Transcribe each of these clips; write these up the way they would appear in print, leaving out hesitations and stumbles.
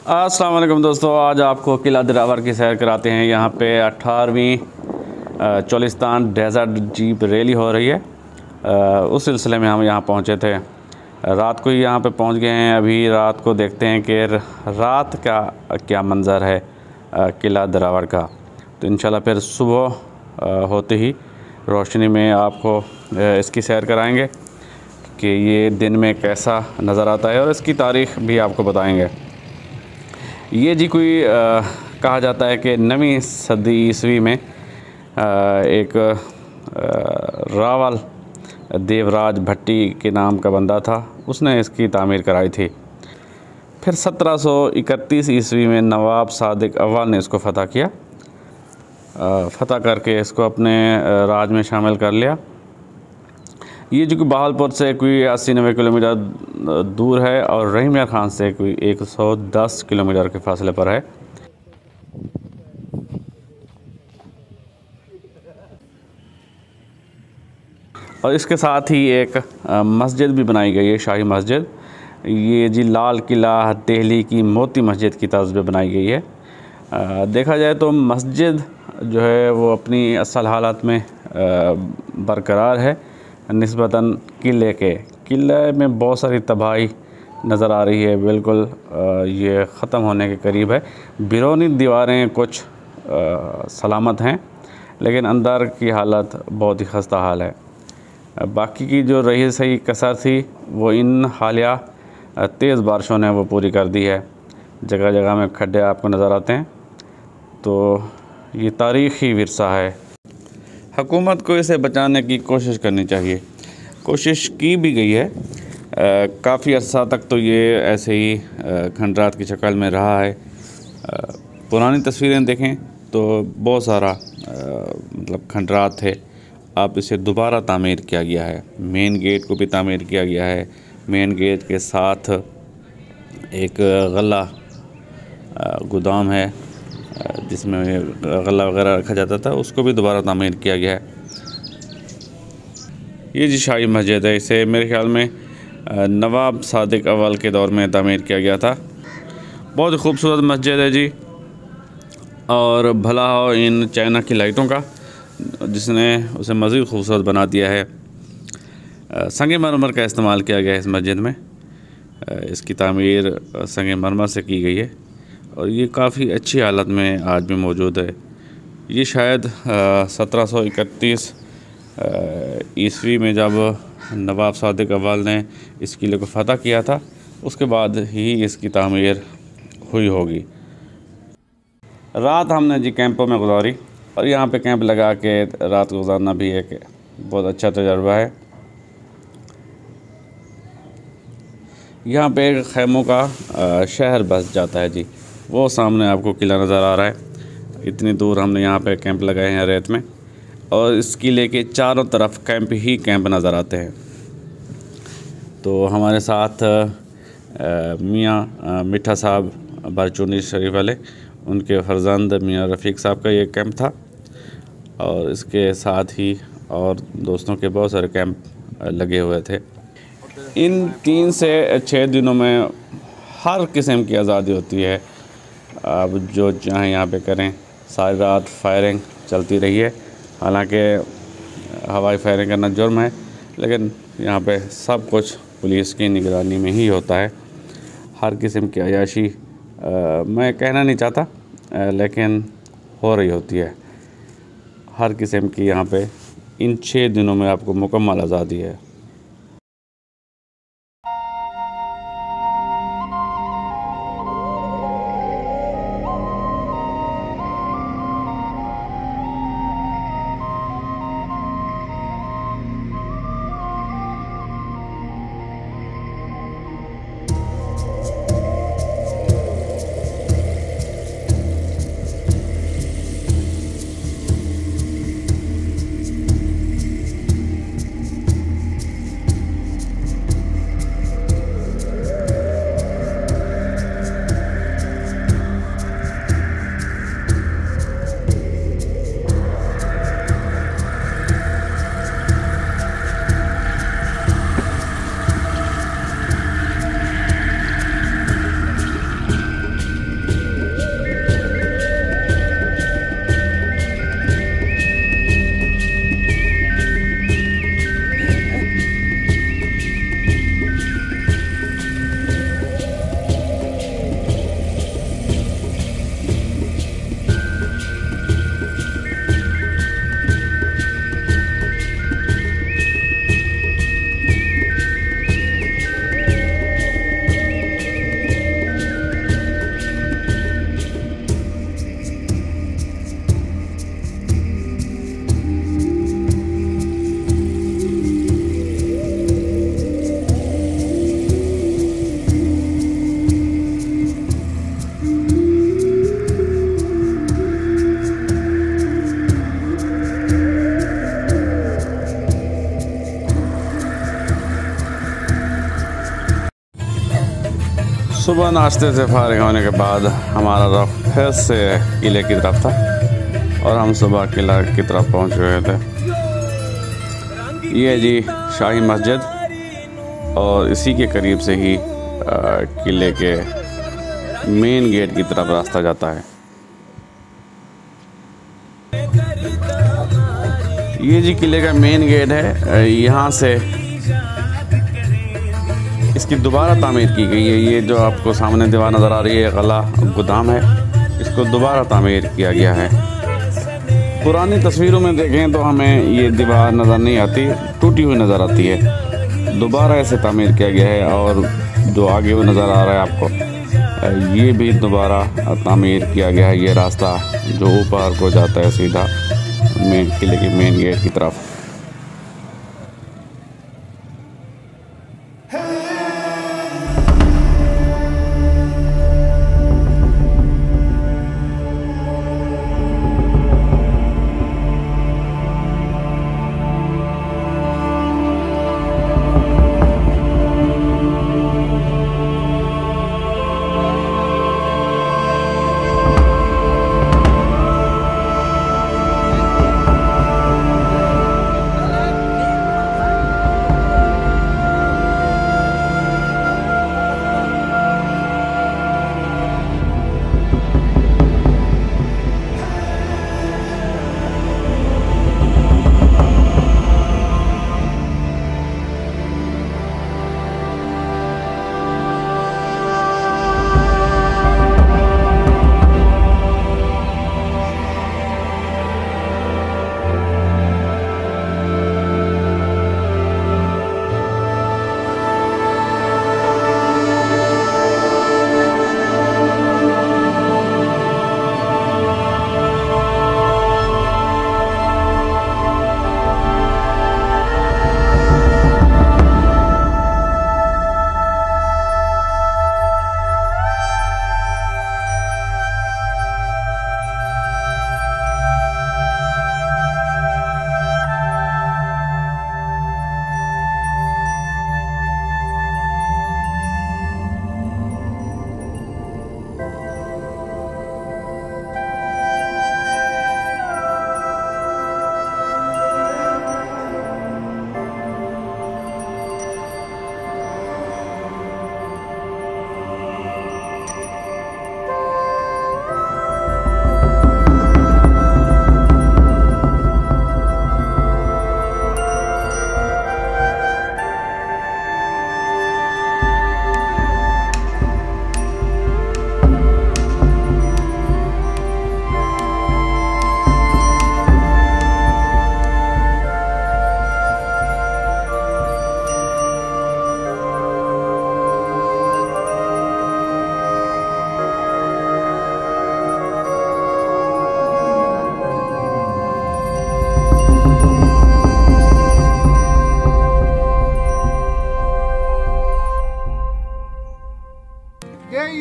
अस्सलाम वालेकुम दोस्तों, आज आपको किला दिरावर की सैर कराते हैं। यहाँ पे 18वीं चोलिस्तान डेज़र्ट जीप रैली हो रही है। उस सिलसिले में हम यहाँ पहुँचे थे। रात को ही यहाँ पे पहुँच गए हैं। अभी रात को देखते हैं कि रात का क्या मंज़र है किला दिरावर का। तो इंशाल्लाह फिर सुबह होते ही रोशनी में आपको इसकी सैर कराएंगे कि ये दिन में कैसा नज़र आता है, और इसकी तारीख़ भी आपको बताएंगे। ये जी कोई कहा जाता है कि 9वीं सदी ईस्वी में एक रावल देवराज भट्टी के नाम का बंदा था, उसने इसकी तामीर कराई थी। फिर 1731 ईस्वी में नवाब सादिक अव्वल ने इसको फ़तह किया। फ़तह करके इसको अपने राज में शामिल कर लिया। ये जो कि बहावलपुर से कोई 80-90 किलोमीटर दूर है और रहीम यार ख़ान से कोई 110 किलोमीटर के फासले पर है। और इसके साथ ही एक मस्जिद भी बनाई गई है, शाही मस्जिद। ये जी लाल किला दिल्ली की मोती मस्जिद की तर्ज पे बनाई गई है। देखा जाए तो मस्जिद जो है वो अपनी असल हालत में बरकरार है निस्बतन किले में बहुत सारी तबाही नज़र आ रही है। बिल्कुल ये ख़त्म होने के करीब है। बिरूनी दीवारें कुछ सलामत हैं, लेकिन अंदर की हालत बहुत ही खस्ता हाल है। बाकी की जो रही सही कसर थी वो इन हालिया तेज़ बारिशों ने वो पूरी कर दी है। जगह जगह में खड्डे आपको नज़र आते हैं। तो ये तारीख़ी विरसा है। हुकूमत को इसे बचाने की कोशिश करनी चाहिए। कोशिश की भी गई है। काफ़ी अर्सा तक तो ये ऐसे ही खंडरात की शक्ल में रहा है। पुरानी तस्वीरें देखें तो बहुत सारा मतलब खंडरात थे। अब इसे दोबारा तामीर किया गया है। मेन गेट को भी तामीर किया गया है। मेन गेट के साथ एक गला गोदाम है जिसमें गला वगैरह रखा जाता था, उसको भी दोबारा तामीर किया गया है। ये जी शाही मस्जिद है। इसे मेरे ख्याल में नवाब सादिक अव्वल के दौर में तामीर किया गया था। बहुत ही खूबसूरत मस्जिद है जी। और भला हो इन चाइना की लाइटों का, जिसने उसे मज़ीद खूबसूरत बना दिया है। संगमरमर का इस्तेमाल किया गया है इस मस्जिद में। इसकी तामीर संगमरमर से की गई है और ये काफ़ी अच्छी हालत में आज भी मौजूद है। ये शायद 1731 ईस्वी में जब नवाब सादिक अव्वल ने इस किले को फ़तह किया था, उसके बाद ही इसकी तामीर हुई होगी। रात हमने जी कैंपों में गुजारी, और यहाँ पे कैंप लगा के रात गुजारना भी एक बहुत अच्छा तजर्बा है। यहाँ पे एक खैमों का शहर बस जाता है जी। वो सामने आपको किला नज़र आ रहा है। इतनी दूर हमने यहाँ पे कैंप लगाए हैं रेत में, और इस किले के चारों तरफ कैंप ही कैंप नज़र आते हैं। तो हमारे साथ मियाँ मिठा साहब बरचूनी शरीफ वाले, उनके फर्जंद मियाँ रफ़ीक साहब का ये कैंप था, और इसके साथ ही और दोस्तों के बहुत सारे कैंप लगे हुए थे। इन 3 से 6 दिनों में हर किस्म की आज़ादी होती है। अब जो चाहें यहाँ पे करें। सारी रात फायरिंग चलती रही है। हालांकि हवाई फायरिंग करना जुर्म है, लेकिन यहाँ पे सब कुछ पुलिस की निगरानी में ही होता है। हर किस्म की अयाशी मैं कहना नहीं चाहता, लेकिन हो रही होती है। हर किस्म की यहाँ पे इन 6 दिनों में आपको मुकम्मल आज़ादी है। सुबह नाश्ते से फारिग होने के बाद हमारा रुख फिर से किले की तरफ था और हम सुबह किला की तरफ पहुंच गए थे। ये जी शाही मस्जिद और इसी के करीब से ही किले के मेन गेट की तरफ रास्ता जाता है। ये जी किले का मेन गेट है। यहाँ से इसकी दोबारा तामीर की गई है। ये जो आपको सामने दीवार नज़र आ रही है कला गोदाम है, इसको दोबारा तामीर किया गया है। पुरानी तस्वीरों में देखें तो हमें ये दीवार नज़र नहीं आती, टूटी हुई नज़र आती है। दोबारा ऐसे तामीर किया गया है और जो आगे वो नज़र आ रहा है आपको, ये भी दोबारा तामीर किया गया है। ये रास्ता जो ऊपर को जाता है सीधा किले के मेन गेट की तरफ।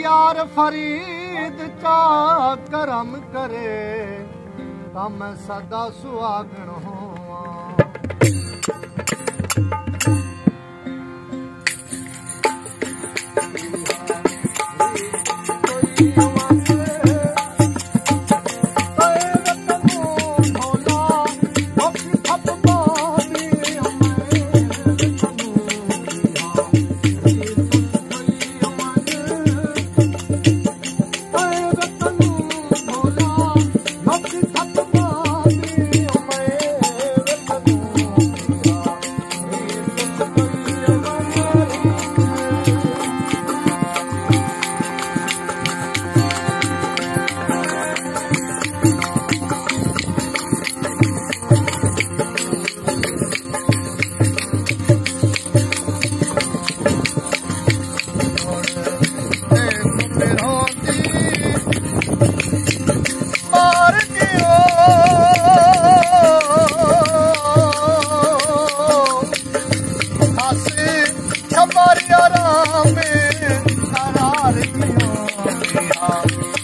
यार फरीद चा करम करे तां मैं सदा सुहागण होवां। हमारी आराम में करार दियो।